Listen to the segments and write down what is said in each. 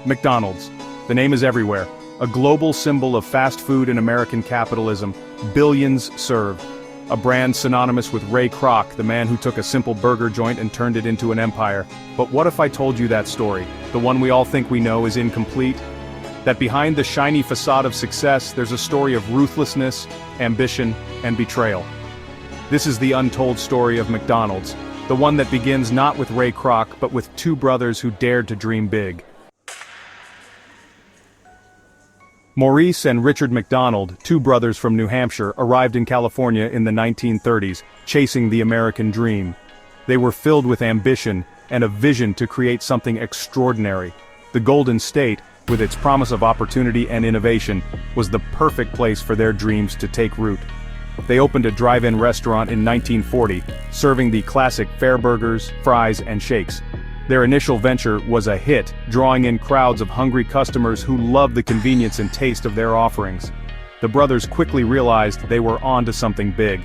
McDonald's. The name is everywhere. A global symbol of fast food and American capitalism, billions served. A brand synonymous with Ray Kroc, the man who took a simple burger joint and turned it into an empire. But what if I told you that story, the one we all think we know is incomplete? That behind the shiny facade of success, there's a story of ruthlessness, ambition, and betrayal. This is the untold story of McDonald's, the one that begins not with Ray Kroc but with two brothers who dared to dream big. Maurice and Richard McDonald, two brothers from New Hampshire, arrived in California in the 1930s, chasing the American dream. They were filled with ambition and a vision to create something extraordinary. The Golden State, with its promise of opportunity and innovation, was the perfect place for their dreams to take root. They opened a drive-in restaurant in 1940, serving the classic fare burgers, fries, and shakes. Their initial venture was a hit, drawing in crowds of hungry customers who loved the convenience and taste of their offerings. The brothers quickly realized they were onto something big.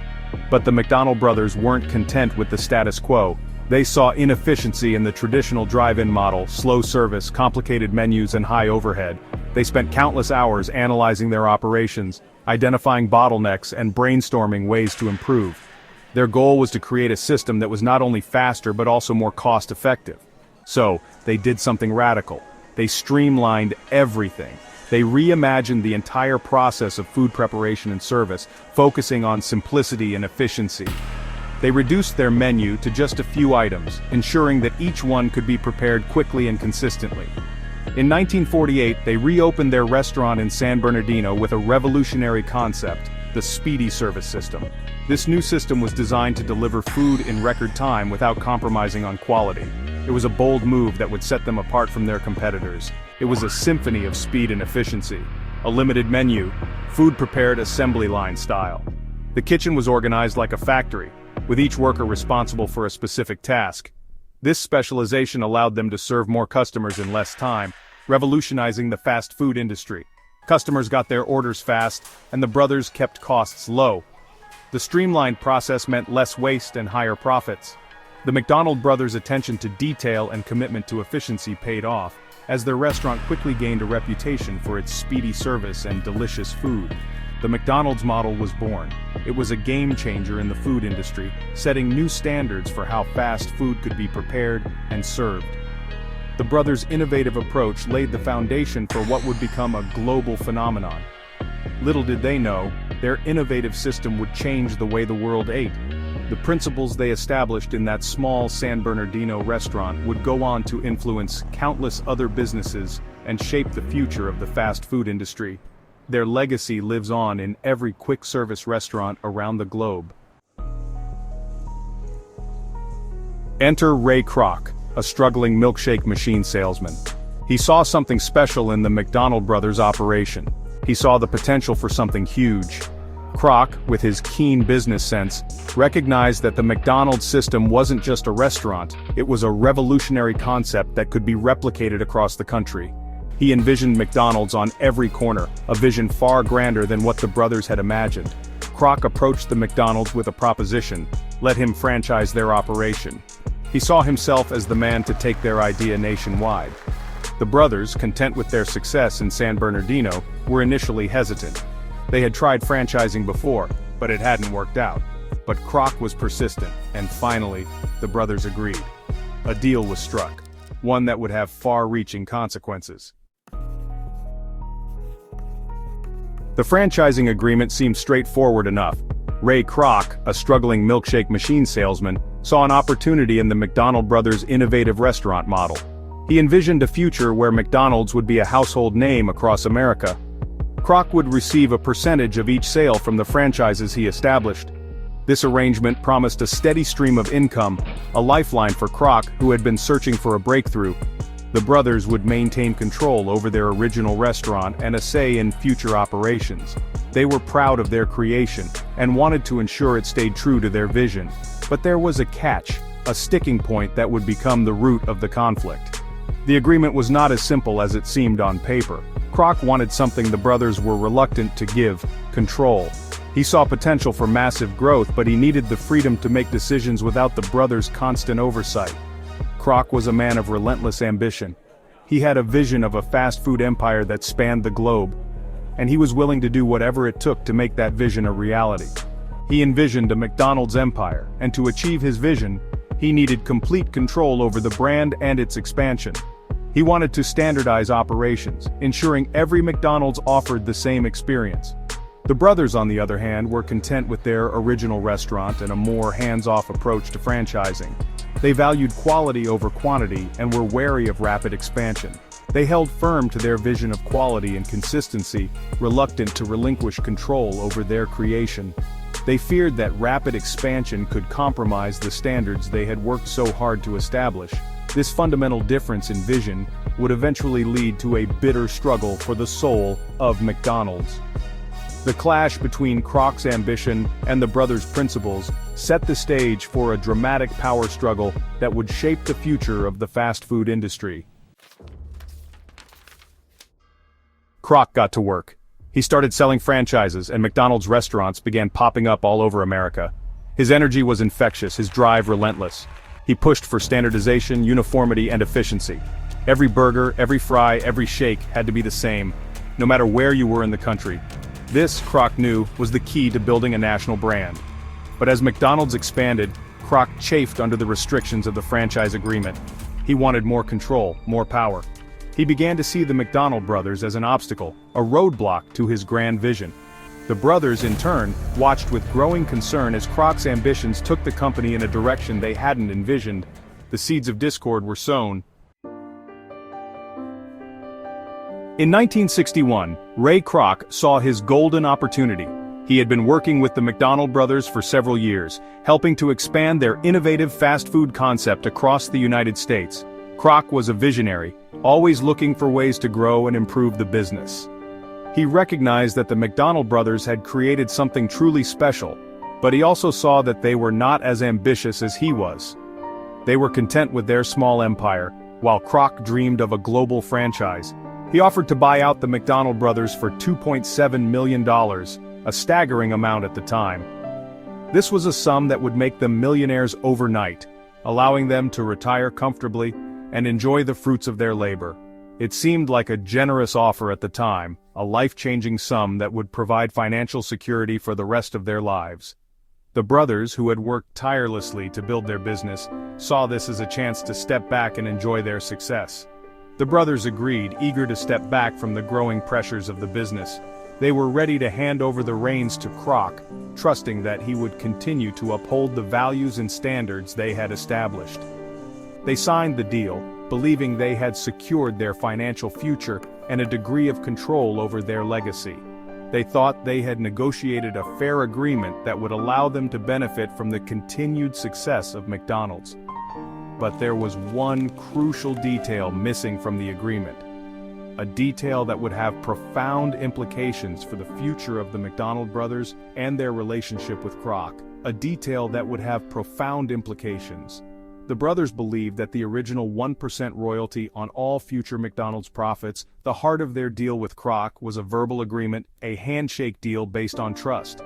But the McDonald brothers weren't content with the status quo. They saw inefficiency in the traditional drive-in model, slow service, complicated menus, and high overhead. They spent countless hours analyzing their operations, identifying bottlenecks, and brainstorming ways to improve. Their goal was to create a system that was not only faster but also more cost-effective. So, they did something radical. They streamlined everything. They reimagined the entire process of food preparation and service, focusing on simplicity and efficiency. They reduced their menu to just a few items, ensuring that each one could be prepared quickly and consistently. In 1948, they reopened their restaurant in San Bernardino with a revolutionary concept, the Speedee Service System. This new system was designed to deliver food in record time without compromising on quality. It was a bold move that would set them apart from their competitors. It was a symphony of speed and efficiency. A limited menu, food prepared assembly line style. The kitchen was organized like a factory, with each worker responsible for a specific task. This specialization allowed them to serve more customers in less time, revolutionizing the fast food industry. Customers got their orders fast, and the brothers kept costs low. The streamlined process meant less waste and higher profits. The McDonald brothers' attention to detail and commitment to efficiency paid off, as their restaurant quickly gained a reputation for its speedy service and delicious food. The McDonald's model was born. It was a game changer in the food industry, setting new standards for how fast food could be prepared and served. The brothers' innovative approach laid the foundation for what would become a global phenomenon. Little did they know, their innovative system would change the way the world ate. The principles they established in that small San Bernardino restaurant would go on to influence countless other businesses and shape the future of the fast food industry. Their legacy lives on in every quick-service restaurant around the globe. Enter Ray Kroc, a struggling milkshake machine salesman. He saw something special in the McDonald brothers' operation. He saw the potential for something huge. Kroc, with his keen business sense, recognized that the McDonald's system wasn't just a restaurant, it was a revolutionary concept that could be replicated across the country. He envisioned McDonald's on every corner, a vision far grander than what the brothers had imagined. Kroc approached the McDonald's with a proposition: let him franchise their operation. He saw himself as the man to take their idea nationwide. The brothers, content with their success in San Bernardino, were initially hesitant. They had tried franchising before, but it hadn't worked out. But Kroc was persistent, and finally, the brothers agreed. A deal was struck, one that would have far-reaching consequences. The franchising agreement seemed straightforward enough. Ray Kroc, a struggling milkshake machine salesman, saw an opportunity in the McDonald brothers' innovative restaurant model. He envisioned a future where McDonald's would be a household name across America. Kroc would receive a percentage of each sale from the franchises he established. This arrangement promised a steady stream of income, a lifeline for Kroc, who had been searching for a breakthrough. The brothers would maintain control over their original restaurant and a say in future operations. They were proud of their creation, and wanted to ensure it stayed true to their vision. But there was a catch, a sticking point that would become the root of the conflict. The agreement was not as simple as it seemed on paper. Kroc wanted something the brothers were reluctant to give: control. He saw potential for massive growth, but he needed the freedom to make decisions without the brothers' constant oversight. Kroc was a man of relentless ambition. He had a vision of a fast food empire that spanned the globe, and he was willing to do whatever it took to make that vision a reality. He envisioned a McDonald's empire, and to achieve his vision, he needed complete control over the brand and its expansion. He wanted to standardize operations, ensuring every McDonald's offered the same experience. The brothers, on the other hand, were content with their original restaurant and a more hands-off approach to franchising. They valued quality over quantity and were wary of rapid expansion. They held firm to their vision of quality and consistency, reluctant to relinquish control over their creation. They feared that rapid expansion could compromise the standards they had worked so hard to establish. This fundamental difference in vision would eventually lead to a bitter struggle for the soul of McDonald's. The clash between Kroc's ambition and the brothers' principles set the stage for a dramatic power struggle that would shape the future of the fast food industry. Kroc got to work. He started selling franchises, and McDonald's restaurants began popping up all over America. His energy was infectious, his drive relentless. He pushed for standardization, uniformity, and efficiency. Every burger, every fry, every shake had to be the same, no matter where you were in the country. This, Kroc knew, was the key to building a national brand. But as McDonald's expanded, Kroc chafed under the restrictions of the franchise agreement. He wanted more control, more power. He began to see the McDonald brothers as an obstacle, a roadblock to his grand vision. The brothers, in turn, watched with growing concern as Kroc's ambitions took the company in a direction they hadn't envisioned. The seeds of discord were sown. In 1961, Ray Kroc saw his golden opportunity. He had been working with the McDonald brothers for several years, helping to expand their innovative fast food concept across the United States. Kroc was a visionary, always looking for ways to grow and improve the business. He recognized that the McDonald brothers had created something truly special, but he also saw that they were not as ambitious as he was. They were content with their small empire, while Kroc dreamed of a global franchise. He offered to buy out the McDonald brothers for $2.7 million, a staggering amount at the time. This was a sum that would make them millionaires overnight, allowing them to retire comfortably and enjoy the fruits of their labor. It seemed like a generous offer at the time, a life-changing sum that would provide financial security for the rest of their lives. The brothers, who had worked tirelessly to build their business, saw this as a chance to step back and enjoy their success. The brothers agreed, eager to step back from the growing pressures of the business. They were ready to hand over the reins to Kroc, trusting that he would continue to uphold the values and standards they had established. They signed the deal, believing they had secured their financial future and a degree of control over their legacy. They thought they had negotiated a fair agreement that would allow them to benefit from the continued success of McDonald's. But there was one crucial detail missing from the agreement. A detail that would have profound implications for the future of the McDonald brothers and their relationship with Kroc. A detail that would have profound implications. The brothers believed that the original 1% royalty on all future McDonald's profits, the heart of their deal with Kroc, was a verbal agreement, a handshake deal based on trust.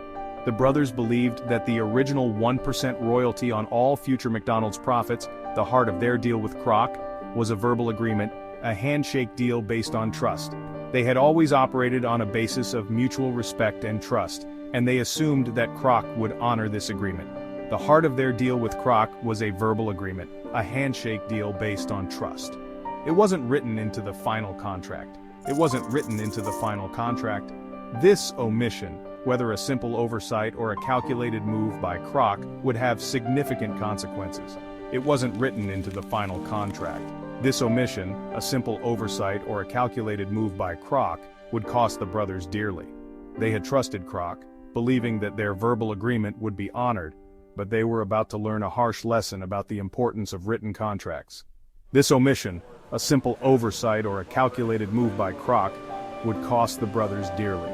The brothers believed that the original 1% royalty on all future McDonald's profits, the heart of their deal with Kroc, was a verbal agreement, a handshake deal based on trust. They had always operated on a basis of mutual respect and trust, and they assumed that Kroc would honor this agreement. The heart of their deal with Kroc was a verbal agreement, a handshake deal based on trust. It wasn't written into the final contract. This omission, whether a simple oversight or a calculated move by Kroc, would have significant consequences. It wasn't written into the final contract. This omission, a simple oversight or a calculated move by Kroc, would cost the brothers dearly. They had trusted Kroc, believing that their verbal agreement would be honored, but they were about to learn a harsh lesson about the importance of written contracts. This omission, a simple oversight or a calculated move by Kroc, would cost the brothers dearly.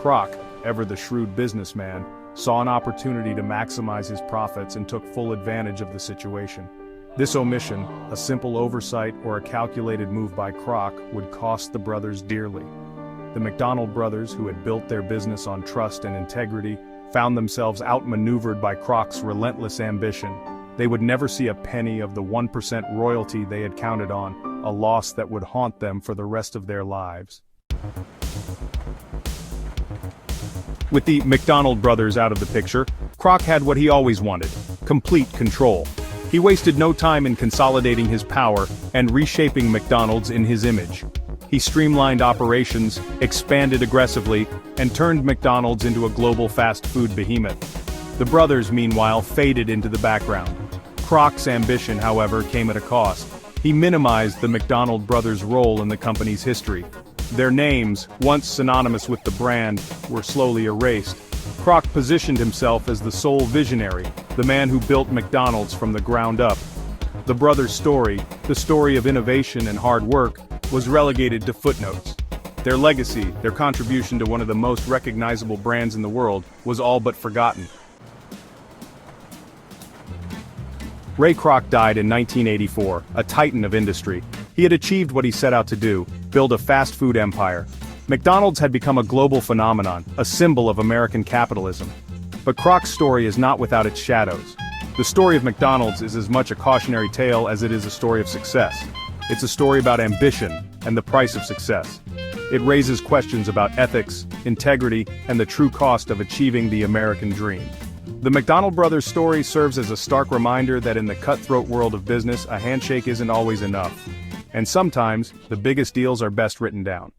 Kroc, ever the shrewd businessman, saw an opportunity to maximize his profits and took full advantage of the situation. This omission, a simple oversight or a calculated move by Kroc, would cost the brothers dearly. The McDonald brothers, who had built their business on trust and integrity, found themselves outmaneuvered by Kroc's relentless ambition. They would never see a penny of the 1% royalty they had counted on, a loss that would haunt them for the rest of their lives. With the McDonald brothers out of the picture, Kroc had what he always wanted: complete control. He wasted no time in consolidating his power and reshaping McDonald's in his image. He streamlined operations, expanded aggressively, and turned McDonald's into a global fast food behemoth. The brothers, meanwhile, faded into the background. Kroc's ambition, however, came at a cost. He minimized the McDonald brothers' role in the company's history. Their names, once synonymous with the brand, were slowly erased. Kroc positioned himself as the sole visionary, the man who built McDonald's from the ground up. The brothers' story, the story of innovation and hard work, was relegated to footnotes. Their legacy, their contribution to one of the most recognizable brands in the world, was all but forgotten. Ray Kroc died in 1984, a titan of industry. He had achieved what he set out to do: build a fast food empire. McDonald's had become a global phenomenon, a symbol of American capitalism. But Kroc's story is not without its shadows. The story of McDonald's is as much a cautionary tale as it is a story of success. It's a story about ambition and the price of success. It raises questions about ethics, integrity, and the true cost of achieving the American dream. The McDonald brothers' story serves as a stark reminder that in the cutthroat world of business, a handshake isn't always enough. And sometimes, the biggest deals are best written down.